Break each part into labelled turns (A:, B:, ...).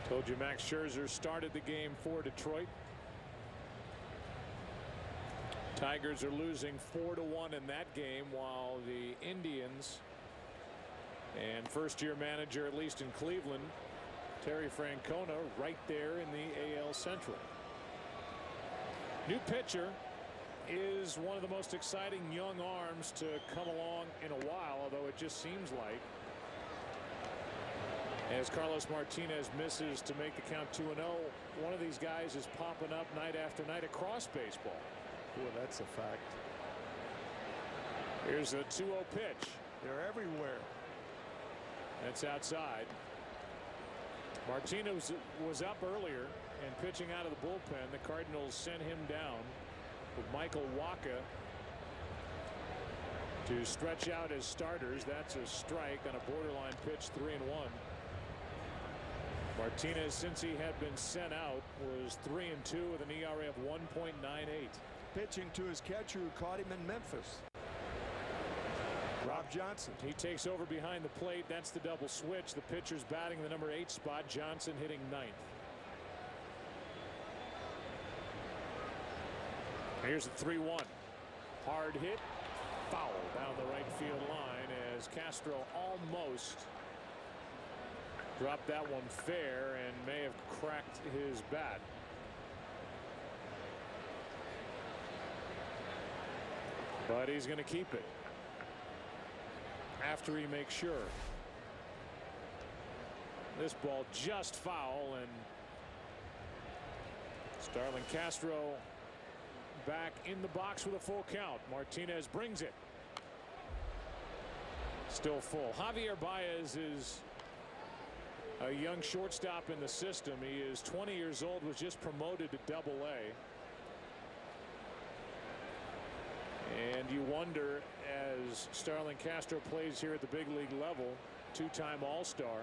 A: Told you Max Scherzer started the game for Detroit. Tigers are losing 4-1 in that game, while the Indians and first-year manager, at least in Cleveland, Terry Francona, right there in the AL Central. New pitcher is one of the most exciting young arms to come along in a while, although it just seems like, as Carlos Martinez misses to make the count 2-0, one of these guys is popping up night after night across baseball.
B: Boy, that's a fact.
A: Here's a 2-0 pitch.
B: They're everywhere.
A: That's outside. Martinez was up earlier and pitching out of the bullpen. The Cardinals sent him down with Michael Wacha to stretch out his starters. That's a strike on a borderline pitch, 3-1. Martinez, since he had been sent out, was 3-2 with an ERA of 1.98.
B: Pitching to his catcher who caught him in Memphis, Rob Johnson.
A: He takes over behind the plate. That's the double switch. The pitcher's batting the number 8 spot. Johnson hitting 9th. Here's a 3-1. Hard hit. Foul down the right field line as Castro almost dropped that one fair and may have cracked his bat. But he's going to keep it after he makes sure. This ball just foul, and Starlin Castro back in the box with a full count. Martinez brings it. Still full. Javier Baez is a young shortstop in the system. He is 20 years old, was just promoted to Double-A. And you wonder, as Starlin Castro plays here at the big league level, two-time All-Star,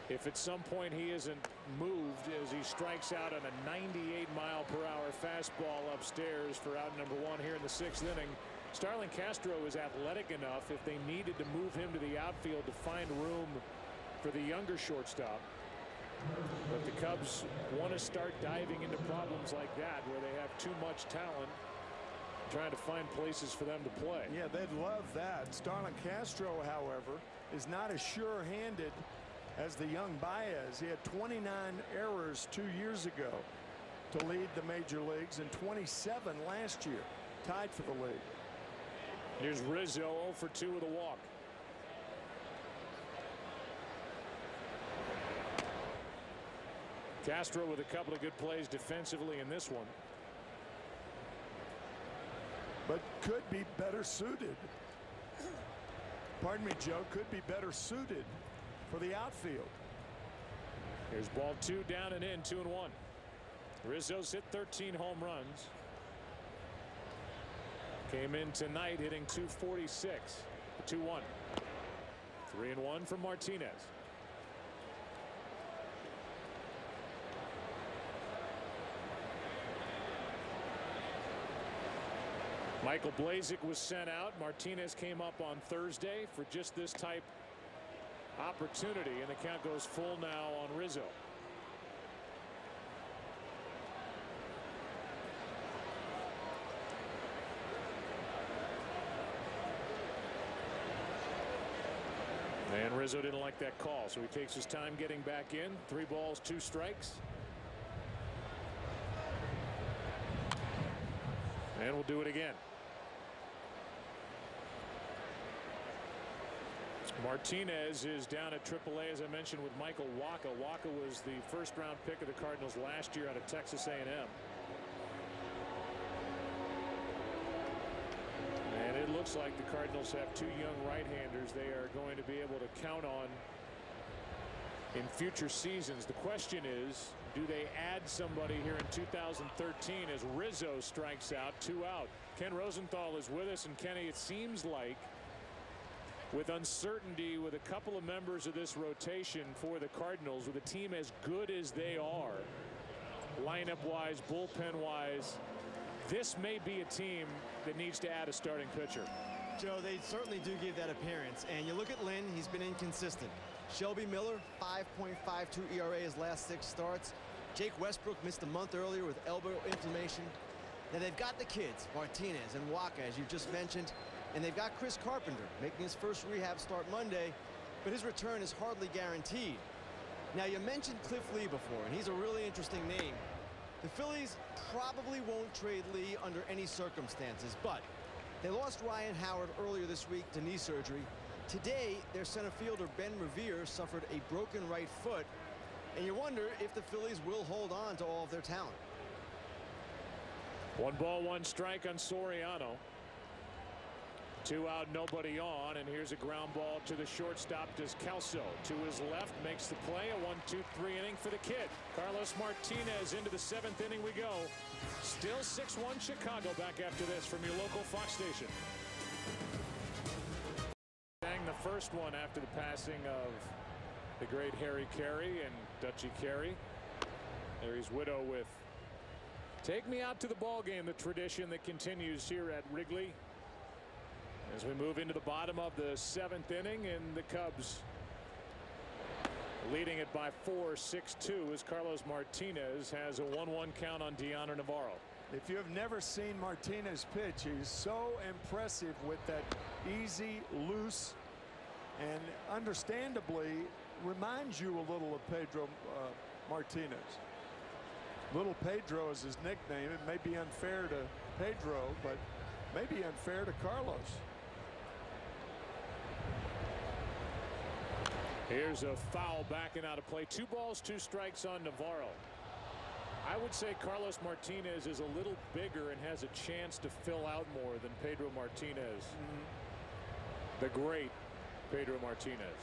A: if at some point he isn't moved as he strikes out on a 98-mile-per-hour fastball upstairs for out number 1 here in the 6th inning. Starlin Castro is athletic enough, if they needed to move him to the outfield, to find room for the younger shortstop. But the Cubs want to start diving into problems like that, where they have too much talent, trying to find places for them to play.
B: Yeah, they'd love that. Starlin Castro, however, is not as sure-handed as the young Baez. He had 29 errors 2 years ago to lead the major leagues, and 27 last year, tied for the league.
A: Here's Rizzo, 0 for 2 with a walk. Castro with a couple of good plays defensively in this one,
B: but could be better suited. Pardon me, Joe. Could be better suited for the outfield.
A: Here's ball 2, down and in, 2-1. Rizzo's hit 13 home runs. Came in tonight hitting 246. 2-1. 3-1 from Martinez. Michael Blazek was sent out. Martinez came up on Thursday for just this type opportunity, and the count goes full now on Rizzo. And Rizzo didn't like that call, so he takes his time getting back in. 3 balls, 2 strikes. And we'll do it again. Martinez is down at AAA, as I mentioned, with Michael Wacha. Wacha was the first-round pick of the Cardinals last year out of Texas A&M. And it looks like the Cardinals have 2 young right-handers they are going to be able to count on in future seasons. The question is, do they add somebody here in 2013 as Rizzo strikes out, 2 out? Ken Rosenthal is with us, and Kenny, it seems like with uncertainty with a couple of members of this rotation for the Cardinals, with a team as good as they are, lineup-wise, bullpen-wise, this may be a team that needs to add a starting pitcher.
C: Joe, they certainly do give that appearance. And you look at Lynn, he's been inconsistent. Shelby Miller, 5.52 ERA his last 6 starts. Jake Westbrook missed a month earlier with elbow inflammation. Now they've got the kids, Martinez and Waka, as you just mentioned, and they've got Chris Carpenter making his first rehab start Monday, but his return is hardly guaranteed. Now you mentioned Cliff Lee before, and he's a really interesting name. The Phillies probably won't trade Lee under any circumstances, but they lost Ryan Howard earlier this week to knee surgery. Today, their center fielder Ben Revere suffered a broken right foot, and you wonder if the Phillies will hold on to all of their talent.
A: 1 ball, 1 strike on Soriano. 2 out, nobody on, and here's a ground ball to the shortstop. Descalso to his left makes the play. A 1-2-3 inning for the kid. Carlos Martinez into the 7th inning we go. Still 6-1 Chicago. Back after this from your local Fox station. Sang the first one after the passing of the great Harry Carey and Dutchie Carey. Harry's widow with "Take Me Out to the Ball Game," the tradition that continues here at Wrigley. As we move into the bottom of the 7th inning, and the Cubs leading it by 4, 6-2 as Carlos Martinez has a 1-1 count on Dioner Navarro.
B: If you have never seen Martinez pitch, he's so impressive with that easy, loose, and understandably reminds you a little of Pedro Martinez. Little Pedro is his nickname. It may be unfair to Pedro, but maybe unfair to Carlos.
A: Here's a foul backing out of play. 2 balls, 2 strikes on Navarro. I would say Carlos Martinez is a little bigger and has a chance to fill out more than Pedro Martinez. The great Pedro Martinez.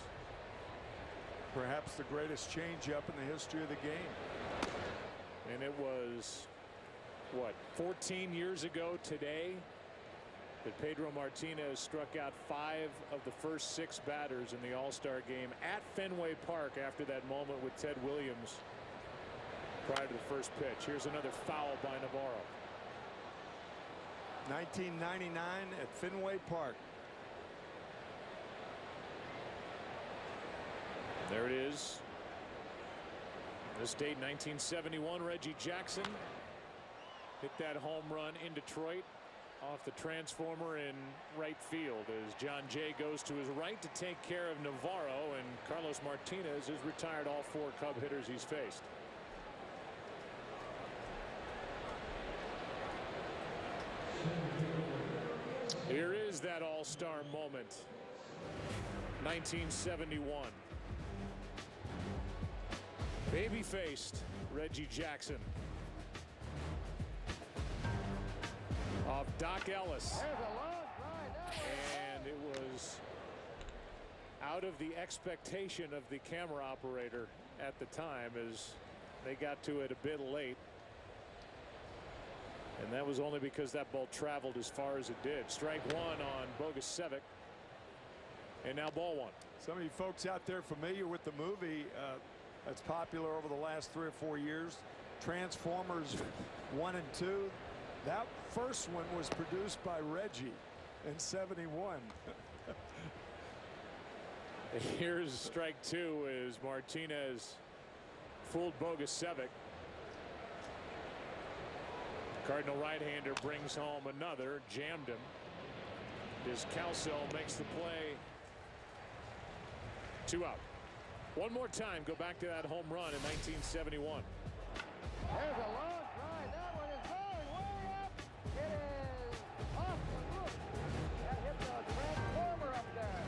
B: Perhaps the greatest changeup in the history of the game.
A: And it was, what, 14 years ago today that Pedro Martinez struck out 5 of the first 6 batters in the All-Star game at Fenway Park after that moment with Ted Williams prior to the first pitch. Here's another foul by Navarro.
B: 1999 at Fenway Park.
A: There it is. This date, 1971, Reggie Jackson hit that home run in Detroit off the transformer in right field as John Jay goes to his right to take care of Navarro, and Carlos Martinez has retired all 4 Cub hitters he's faced. Here is that all-star moment. 1971. Baby-faced Reggie Jackson off Doc Ellis, and it was out of the expectation of the camera operator at the time as they got to it a bit late, and that was only because that ball traveled as far as it did. Strike 1 on Bogusevic, and now ball 1.
B: Some of you folks out there familiar with the movie that's popular over the last 3 or 4 years, Transformers 1 and 2. That first one was produced by Reggie in '71.
A: Here's strike 2 as Martinez fooled Bogusevic. Cardinal right-hander brings home another, jammed him. Descalso makes the play. 2 out. One more time, go back to that home run in 1971.
D: There's a long drive. That one is going way up. It is off the roof. That hit the transformer up there.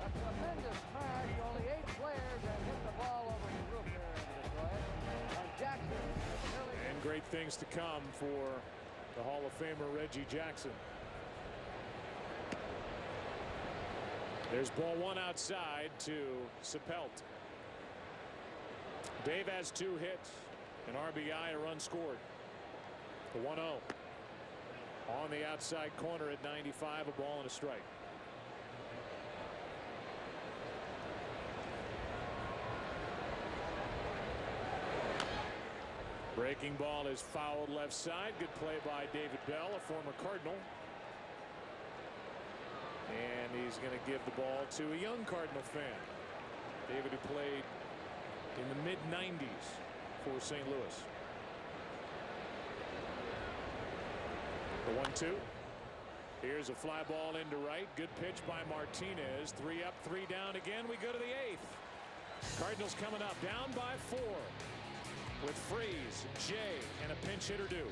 D: A tremendous smash. Only 8 players have hit the ball over the roof there in Detroit. And Jackson really.
A: And great things to come for the Hall of Famer Reggie Jackson. There's ball 1 outside to Sapelt. Dave has 2 hits, an RBI, a run scored. The 1-0 on the outside corner at 95, a ball and a strike. Breaking ball is fouled left side. Good play by David Bell, a former Cardinal. And he's going to give the ball to a young Cardinal fan. David, who played in the mid-90s for St. Louis. The 1-2. Here's a fly ball into right. Good pitch by Martinez. 3 up, 3 down again. We go to the 8th. Cardinals coming up down by 4 with Freese, Jay, and a pinch hitter due.